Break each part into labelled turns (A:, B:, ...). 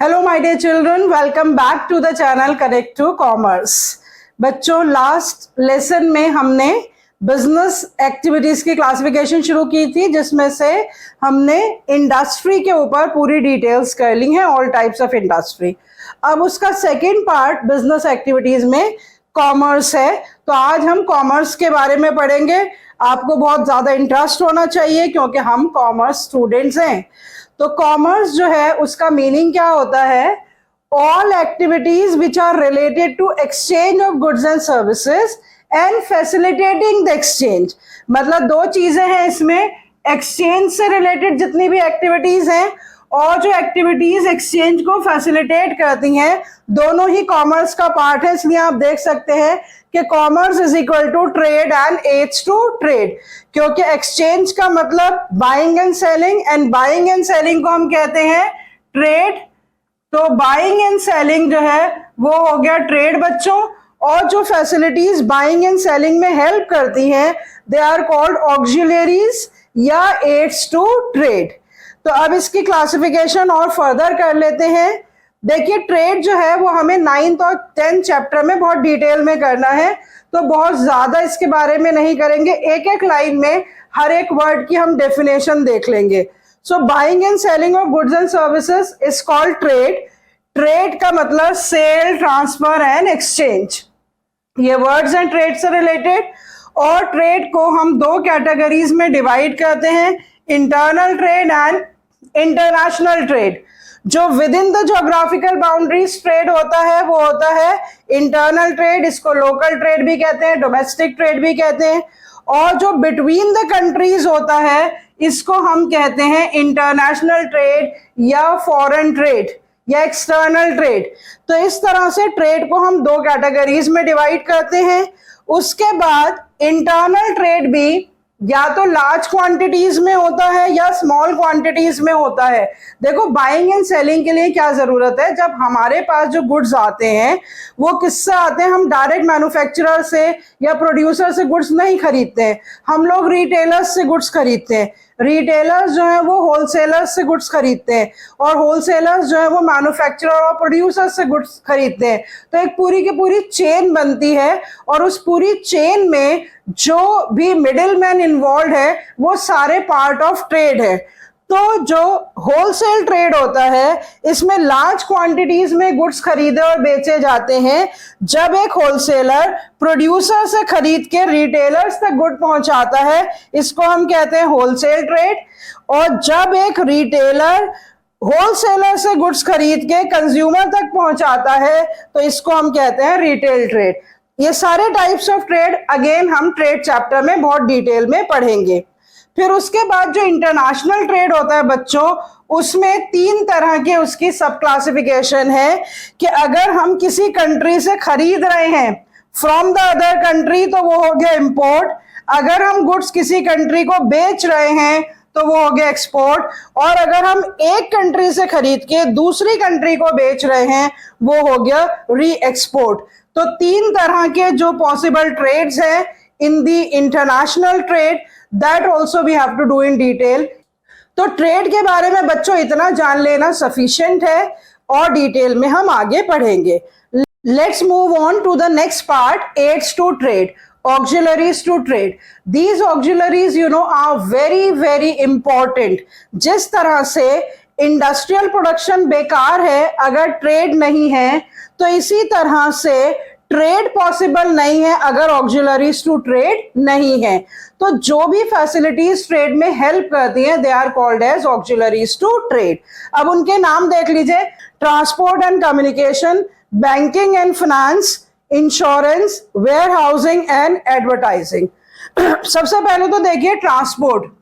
A: Hello my dear children, welcome back to the channel connect to commerce. बच्चों, last lesson में हमने business activities की classification शुरू की थी, जिसमें से हमने इंडस्ट्री के ऊपर पूरी डिटेल्स कर ली हैं, ऑल टाइप्स ऑफ इंडस्ट्री। अब उसका सेकेंड पार्ट बिजनेस एक्टिविटीज में कॉमर्स है, तो आज हम कॉमर्स के बारे में पढ़ेंगे। आपको बहुत ज़्यादा इंटरेस्ट होना चाहिए क्योंकि हम कॉमर्स स्टूडेंट्स हैं। तो कॉमर्स जो है उसका मीनिंग क्या होता है? All activities which are related to exchange of goods and services and facilitating the exchange. मतलब दो चीजें हैं इसमें, एक्सचेंज से रिलेटेड जितनी भी एक्टिविटीज हैं और जो एक्टिविटीज एक्सचेंज को फैसिलिटेट करती हैं, दोनों ही कॉमर्स का पार्ट है। इसलिए आप देख सकते हैं कि commerce is equal to trade and aids to trade, क्योंकि एक्सचेंज का मतलब buying and selling, and buying and selling को हम कहते हैं ट्रेड। तो बाइंग एंड सेलिंग जो है वो हो गया ट्रेड बच्चों, और जो फैसिलिटीज बाइंग एंड सेलिंग में हेल्प करती हैं दे आर कॉल्ड ऑक्सिलरीज या एड्स टू ट्रेड। तो अब इसकी क्लासिफिकेशन और फर्दर कर लेते हैं। देखिए, ट्रेड जो है वो हमें 9th और 10th चैप्टर में बहुत डिटेल में करना है, तो बहुत ज्यादा इसके बारे में नहीं करेंगे। एक एक लाइन में हर एक वर्ड की हम डेफिनेशन देख लेंगे। So buying and selling of goods and services is called trade. Trade का मतलब सेल, ट्रांसफर एंड एक्सचेंज, ये वर्ड्स हैं ट्रेड से रिलेटेड। और ट्रेड को हम दो कैटेगरीज में डिवाइड करते हैं, internal trade and international trade. जो within the geographical boundaries trade होता है वो होता है इंटरनल ट्रेड, इसको लोकल ट्रेड भी कहते हैं, डोमेस्टिक ट्रेड भी कहते हैं। और जो बिटवीन द कंट्रीज होता है इसको हम कहते हैं इंटरनेशनल ट्रेड या फॉरेन ट्रेड या एक्सटर्नल ट्रेड। तो इस तरह से ट्रेड को हम दो कैटेगरीज में डिवाइड करते हैं। उसके बाद इंटरनल ट्रेड भी या तो लार्ज क्वांटिटीज में होता है या स्मॉल क्वांटिटीज में होता है। देखो, बाइंग एंड सेलिंग के लिए क्या जरूरत है? जब हमारे पास जो गुड्स आते हैं वो किससे आते हैं? हम डायरेक्ट मैन्युफैक्चरर से या प्रोड्यूसर से गुड्स नहीं खरीदते हैं, हम लोग रिटेलर्स से गुड्स खरीदते हैं। रिटेलर्स जो है वो होलसेलर्स से गुड्स खरीदते हैं, और होलसेलर्स जो है वो मैन्युफैक्चरर और प्रोड्यूसर से गुड्स खरीदते हैं। तो एक पूरी की पूरी चेन बनती है, और उस पूरी चेन में जो भी मिडिल मैन इन्वॉल्व है वो सारे पार्ट ऑफ ट्रेड है। तो जो होलसेल ट्रेड होता है इसमें लार्ज क्वांटिटीज में गुड्स खरीदे और बेचे जाते हैं। जब एक होलसेलर प्रोड्यूसर से खरीद के रिटेलर्स तक गुड पहुंचाता है, इसको हम कहते हैं होलसेल ट्रेड। और जब एक रिटेलर होलसेलर से गुड्स खरीद के कंज्यूमर तक पहुंचाता है तो इसको हम कहते हैं रिटेल ट्रेड। ये सारे टाइप्स ऑफ ट्रेड अगेन हम ट्रेड चैप्टर में बहुत डिटेल में पढ़ेंगे। फिर उसके बाद जो इंटरनेशनल ट्रेड होता है बच्चों, उसमें 3 तरह के उसकी सब क्लासिफिकेशन है कि अगर हम किसी कंट्री से खरीद रहे हैं फ्रॉम द अदर कंट्री तो वो हो गया इंपोर्ट, अगर हम गुड्स किसी कंट्री को बेच रहे हैं तो वो हो गया एक्सपोर्ट, और अगर हम एक कंट्री से खरीद के दूसरी कंट्री को बेच रहे हैं वो हो गया री एक्सपोर्ट। तो 3 तरह के जो पॉसिबल ट्रेड्स हैं in the international trade, that also we have to do in detail. तो ट्रेड के बारे में बच्चों इतना जान लेना सफिशिएंट है, और डिटेल में हम आगे पढ़ेंगे। Let's move on to the next part, aids to trade, auxiliaries to trade. These auxiliaries are very very important. जिस तरह से इंडस्ट्रियल प्रोडक्शन बेकार है अगर ट्रेड नहीं है, तो इसी तरह से ट्रेड पॉसिबल नहीं है अगर ऑक्सिलरीज टू ट्रेड नहीं है। तो जो भी फैसिलिटीज ट्रेड में हेल्प करती हैं they are called as auxiliaries to trade. अब उनके नाम देख लीजिए, transport and communication, banking and finance, insurance, warehousing and advertising. सबसे पहले तो देखिए ट्रांसपोर्ट।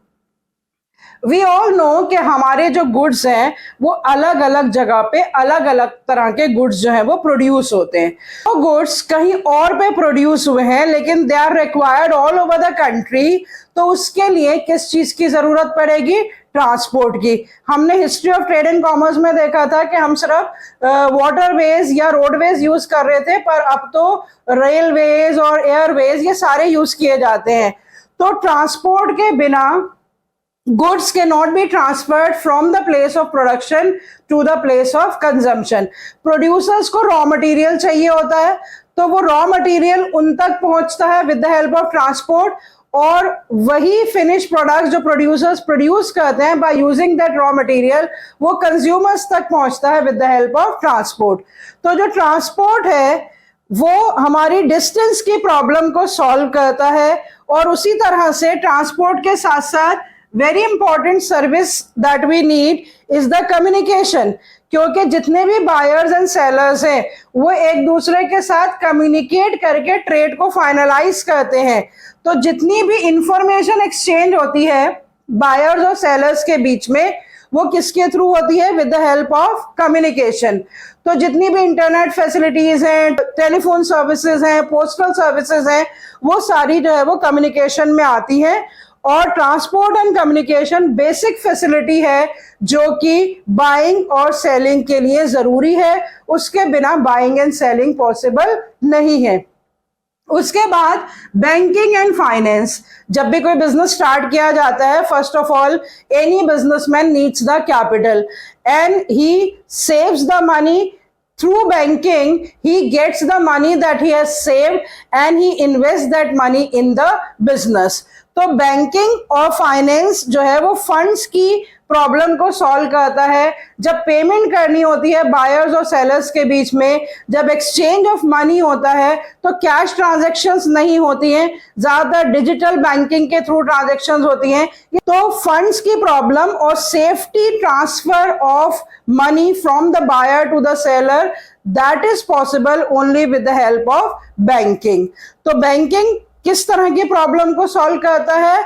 A: वी ऑल नो कि हमारे जो गुड्स हैं वो अलग अलग जगह पे अलग अलग तरह के गुड्स जो हैं वो प्रोड्यूस होते हैं। वो गुड्स कहीं और पे प्रोड्यूस हुए हैं लेकिन they are required all over the country, तो उसके लिए किस चीज की जरूरत पड़ेगी? ट्रांसपोर्ट की। हमने history of trade and commerce में देखा था कि हम सिर्फ वाटरवेज या रोडवेज यूज कर रहे थे, पर अब तो रेलवेज और एयरवेज ये सारे यूज किए जाते हैं। तो ट्रांसपोर्ट के बिना goods cannot be transferred from the place of production to the place of consumption. Producers को रॉ मटेरियल चाहिए होता है, तो वो रॉ मटेरियल उन तक पहुंचता है with the help of transport, और वही फिनिश प्रोडक्ट जो प्रोड्यूसर्स प्रोड्यूस करते हैं by using that raw material, वो कंज्यूमर्स तक पहुंचता है with the help of transport. तो जो ट्रांसपोर्ट है वो हमारी डिस्टेंस की प्रॉब्लम को सॉल्व करता है, और उसी तरह से ट्रांसपोर्ट के साथ साथ very important service that we need is the communication, क्योंकि जितने भी बायर्स एंड सेलर्स हैं वो एक दूसरे के साथ कम्युनिकेट करके ट्रेड को फाइनलाइज करते हैं। तो जितनी भी इंफॉर्मेशन एक्सचेंज होती है बायर्स और सेलर्स के बीच में, वो किसके थ्रू होती है? With the help of communication. तो जितनी भी इंटरनेट फैसिलिटीज हैं, टेलीफोन सर्विसेज हैं, पोस्टल सर्विसेज हैं, वो सारी जो है वो कम्युनिकेशन में आती है। और transport and communication basic facility है जो कि बाइंग और सेलिंग के लिए जरूरी है, उसके बिना बाइंग एंड सेलिंग पॉसिबल नहीं है। उसके बाद बैंकिंग एंड फाइनेंस। जब भी कोई बिजनेस स्टार्ट किया जाता है, first of all any businessman needs the capital and he saves the money through banking. He gets the money that he has saved and he invests that money in the business. तो banking और finance जो है वो funds की problem को solve करता है। जब पेमेंट करनी होती है बायर्स और सेलर्स के बीच में, जब एक्सचेंज ऑफ मनी होता है, तो कैश ट्रांजैक्शंस नहीं होती हैं, ज्यादातर डिजिटल बैंकिंग के थ्रू ट्रांजैक्शंस होती हैं। तो फंड्स की प्रॉब्लम और safety transfer of money from the buyer to the seller, that is possible only with the help of banking. तो बैंकिंग किस तरह की प्रॉब्लम को सॉल्व करता है?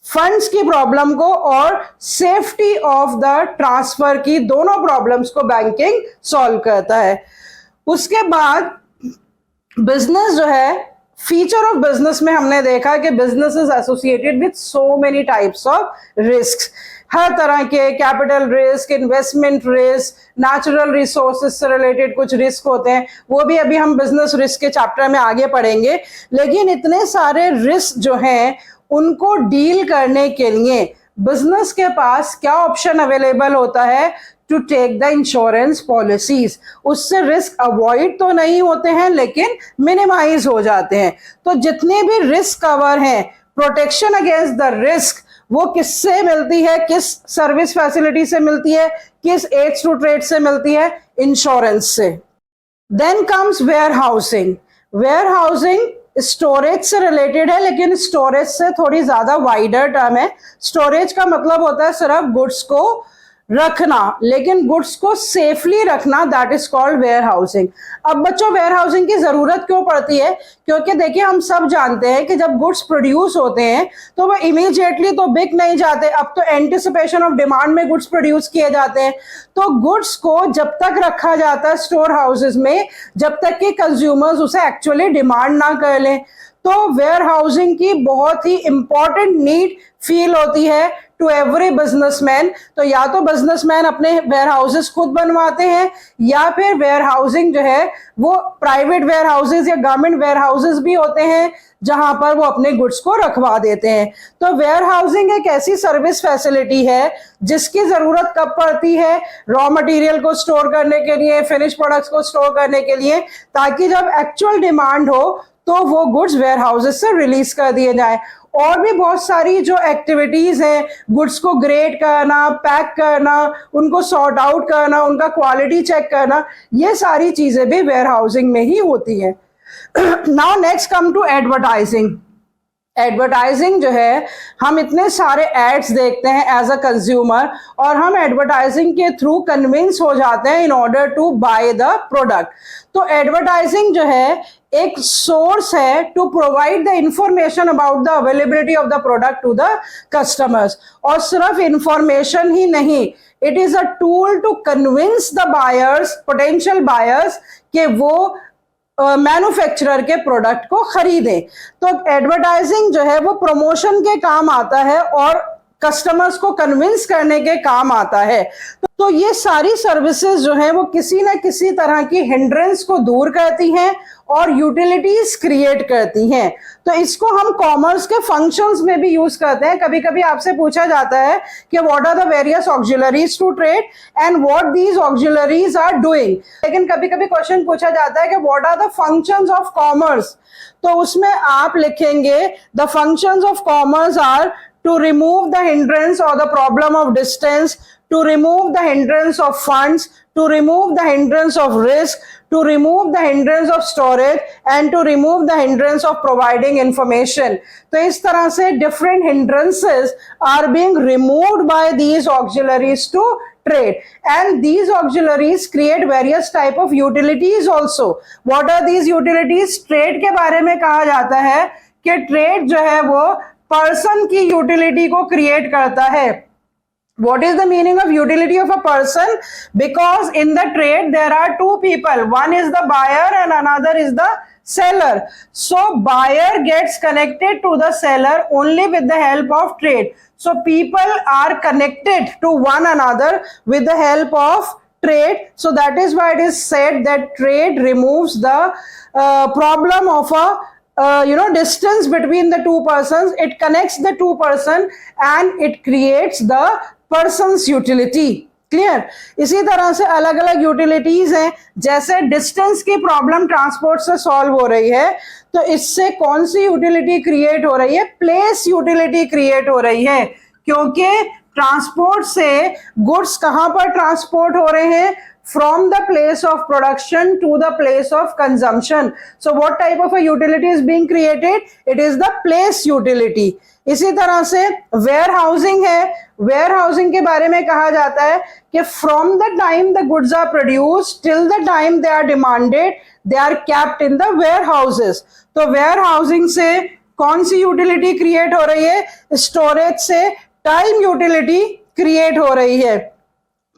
A: फंड्स की प्रॉब्लम को और सेफ्टी ऑफ द ट्रांसफर की, दोनों प्रॉब्लम्स को बैंकिंग सॉल्व करता है। उसके बाद बिजनेस जो है, फीचर ऑफ बिजनेस में हमने देखा कि business is associated with so many types of risk. हर तरह के capital risk, investment risk, natural resources से रिलेटेड कुछ रिस्क होते हैं, वो भी अभी हम बिजनेस रिस्क के चैप्टर में आगे पढ़ेंगे। लेकिन इतने सारे रिस्क जो हैं उनको डील करने के लिए बिजनेस के पास क्या ऑप्शन अवेलेबल होता है? To take the insurance policies. उससे रिस्क अवॉइड तो नहीं होते हैं लेकिन मिनिमाइज हो जाते हैं। तो जितने भी रिस्क कवर हैं, प्रोटेक्शन अगेंस्ट द रिस्क, वो किससे मिलती है? किस सर्विस फैसिलिटी से मिलती है? किस एड्स टू ट्रेड से मिलती है? इंश्योरेंस से। Then comes warehousing. Warehousing storage से रिलेटेड है, लेकिन स्टोरेज से थोड़ी ज्यादा वाइडर टर्म है। स्टोरेज का मतलब होता है सिर्फ गुड्स को रखना, लेकिन गुड्स को सेफली रखना, that is called warehousing. अब बच्चों, वेयर हाउसिंग की जरूरत क्यों पड़ती है? क्योंकि देखिए, हम सब जानते हैं कि जब गुड्स प्रोड्यूस होते हैं तो वो इमीडिएटली तो बिक नहीं जाते। अब तो एंटिसिपेशन ऑफ डिमांड में गुड्स प्रोड्यूस किए जाते हैं। तो गुड्स को जब तक रखा जाता है स्टोर हाउसेज में, जब तक कि कंज्यूमर्स उसे एक्चुअली डिमांड ना कर लें। तो वेयर हाउसिंग की बहुत ही इंपॉर्टेंट नीड फील होती है टू एवरी बिजनेसमैन। तो या तो बिजनेसमैन अपने वेयर हाउसेस खुद बनवाते हैं, या फिर वेयर हाउसिंग जो है वो प्राइवेट वेयर हाउसेस या गवर्नमेंट वेयर हाउसेस भी होते हैं जहां पर वो अपने गुड्स को रखवा देते हैं। तो वेयर हाउसिंग एक ऐसी सर्विस फैसिलिटी है जिसकी जरूरत कब पड़ती है? रॉ मटेरियल को स्टोर करने के लिए, फिनिश प्रोडक्ट्स को स्टोर करने के लिए, ताकि जब एक्चुअल डिमांड हो तो वो गुड्स वेयर हाउसेस से रिलीज कर दिए जाए। और भी बहुत सारी जो एक्टिविटीज हैं, गुड्स को ग्रेड करना, पैक करना, उनको सॉर्ट आउट करना, उनका क्वालिटी चेक करना, ये सारी चीजें भी वेयर हाउसिंग में ही होती है। Now next come to advertising. Advertising जो है, हम इतने सारे एड्स देखते हैं एज अ कंज्यूमर, और हम एडवर्टाइजिंग के थ्रू कन्विंस हो जाते हैं in order to buy the product. तो एडवर्टाइजिंग जो है एक सोर्स है to provide the information about the availability of the product to the customers. और सिर्फ इंफॉर्मेशन ही नहीं, it is a tool to convince the buyers, potential buyers, कि वो मैन्युफैक्चरर के प्रोडक्ट को खरीदें। तो एडवर्टाइजिंग जो है वो प्रमोशन के काम आता है, और कस्टमर्स को कन्विंस करने के काम आता है। तो ये सारी सर्विसेज जो है वो किसी ना किसी तरह की हिंड्रेंस को दूर करती हैं और यूटिलिटीज क्रिएट करती हैं। तो इसको हम कॉमर्स के फंक्शंस में भी यूज करते हैं। कभी कभी आपसे पूछा जाता है कि what are the various auxiliaries to trade and what these auxiliaries are doing. लेकिन कभी कभी क्वेश्चन पूछा जाता है कि what are the functions of commerce, तो उसमें आप लिखेंगे the functions of commerce are to remove the hindrance or the problem of distance, to remove the hindrance of funds, to remove the hindrance of risk, to remove the hindrance of storage and to remove the hindrance of providing information. तो इस तरह से different hindrances are being removed by these auxiliaries to trade, and these auxiliaries create various type of utilities also. What are these utilities? Trade के बारे में कहा जाता है कि trade जो है वो पर्सन की यूटिलिटी को क्रिएट करता है। What is the meaning of utility of a person? Because in the trade there are two people, one is the buyer and another is the seller. So buyer gets connected to the seller only with the help of trade. So people are connected to one another with the help of trade. So that is why it is said that trade removes the problem of a distance between the two persons. It connects the two person and it creates the person's utility. Clear? इसी तरह से अलग अलग utilities हैं। जैसे distance की problem transport से solve हो रही है, तो इससे कौन सी यूटिलिटी क्रिएट हो रही है? प्लेस यूटिलिटी क्रिएट हो रही है, क्योंकि ट्रांसपोर्ट से गुड्स कहां पर ट्रांसपोर्ट हो रहे हैं? From the place of production to the place of consumption. So what type of a utility is being created? It is the place utility. इसी तरह से warehousing है। warehousing के बारे में कहा जाता है कि from the time the goods are produced till the time they are demanded, they are kept in the warehouses. तो warehousing से कौन सी utility create हो रही है? storage से time utility create हो रही है।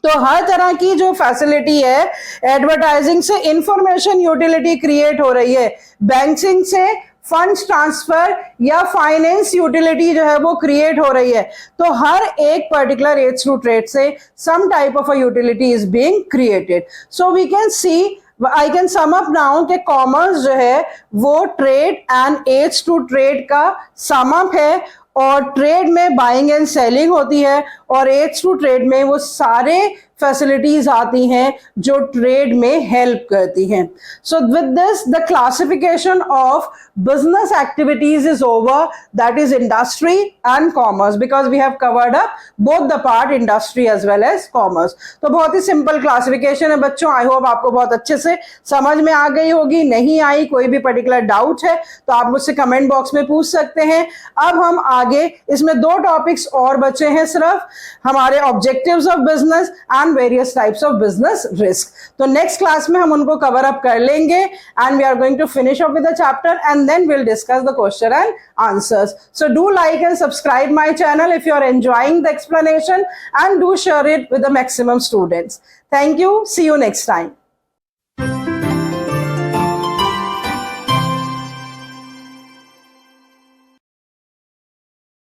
A: तो हर तरह की जो फैसिलिटी है, एडवर्टाइजिंग से इंफॉर्मेशन यूटिलिटी क्रिएट हो रही है, बैंकिंग से फंड्स ट्रांसफर या फाइनेंस यूटिलिटी जो है वो क्रिएट हो रही है। तो हर एक पर्टिकुलर एज टू ट्रेड से some type of a utility is being created. So we can see, I can sum up now कि कॉमर्स जो है वो trade and aids to trade का सम अप है, और ट्रेड में बाइंग एंड सेलिंग होती है, और एज टू ट्रेड में वो सारे फैसिलिटीज आती हैं जो ट्रेड में हेल्प करती हैं। So with this the classification of business activities is over, that is industry and commerce, because we have covered up both the part industry as well as commerce. तो बहुत ही simple classification है बच्चों। I hope आपको बहुत अच्छे से समझ में आ गई होगी। नहीं आई, कोई भी पर्टिकुलर डाउट है तो आप मुझसे कमेंट बॉक्स में पूछ सकते हैं। अब हम आगे, इसमें 2 टॉपिक्स और बचे हैं सिर्फ, हमारे objectives of business and various types of business risk. तो next class में हम उनको cover up कर लेंगे, and we are going to finish up with the chapter and then we'll discuss the question and answers. So do like and subscribe my channel if you are enjoying the explanation, and do share it with the maximum students. Thank you. See you next time.